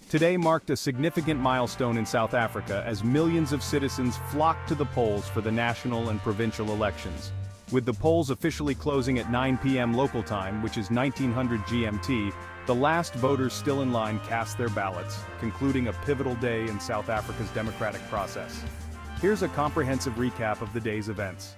Today marked a significant milestone in South Africa as millions of citizens flocked to the polls for the national and provincial elections. With the polls officially closing at 9 p.m. local time, which is 1900 GMT, the last voters still in line cast their ballots, concluding a pivotal day in South Africa's democratic process. Here's a comprehensive recap of the day's events.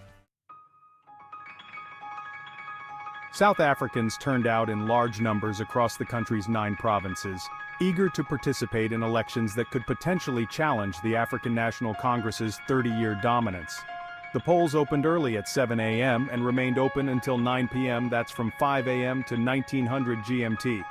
South Africans turned out in large numbers across the country's 9 provinces, eager to participate in elections that could potentially challenge the African National Congress's 30-year dominance. The polls opened early at 7 a.m. and remained open until 9 p.m. That's from 5 a.m. to 1900 GMT.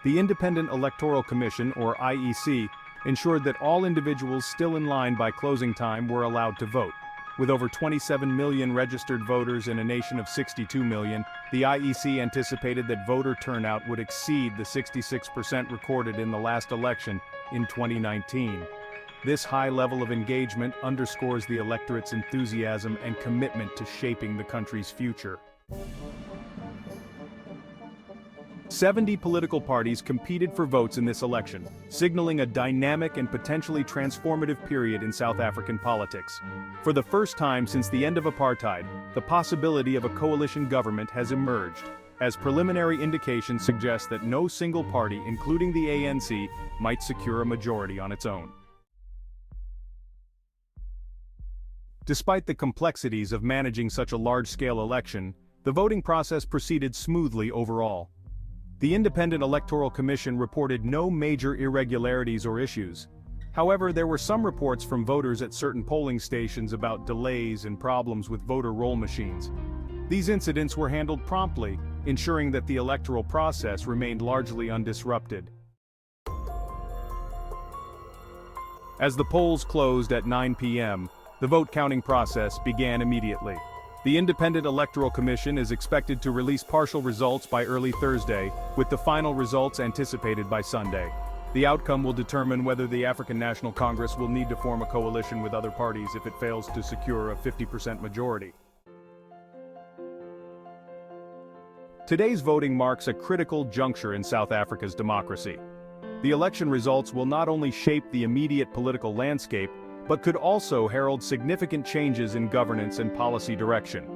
The Independent Electoral Commission, or IEC, ensured that all individuals still in line by closing time were allowed to vote. With over 27 million registered voters in a nation of 62 million, the IEC anticipated that voter turnout would exceed the 66% recorded in the last election in 2019. This high level of engagement underscores the electorate's enthusiasm and commitment to shaping the country's future. 70 political parties competed for votes in this election, signaling a dynamic and potentially transformative period in South African politics. For the first time since the end of apartheid, the possibility of a coalition government has emerged, as preliminary indications suggest that no single party, including the ANC, might secure a majority on its own. Despite the complexities of managing such a large-scale election, the voting process proceeded smoothly overall. The Independent Electoral Commission reported no major irregularities or issues. However, there were some reports from voters at certain polling stations about delays and problems with voter roll machines. These incidents were handled promptly, ensuring that the electoral process remained largely undisrupted. As the polls closed at 9 p.m., the vote counting process began immediately. The Independent Electoral Commission is expected to release partial results by early Thursday, with the final results anticipated by Sunday. The outcome will determine whether the African National Congress will need to form a coalition with other parties if it fails to secure a 50% majority. Today's voting marks a critical juncture in South Africa's democracy. The election results will not only shape the immediate political landscape, but could also herald significant changes in governance and policy direction.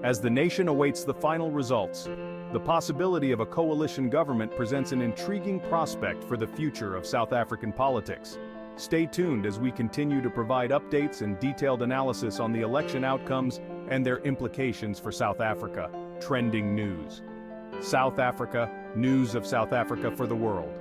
As the nation awaits the final results, the possibility of a coalition government presents an intriguing prospect for the future of South African politics. Stay tuned as we continue to provide updates and detailed analysis on the election outcomes and their implications for South Africa. Trending news. South Africa, news of South Africa for the world.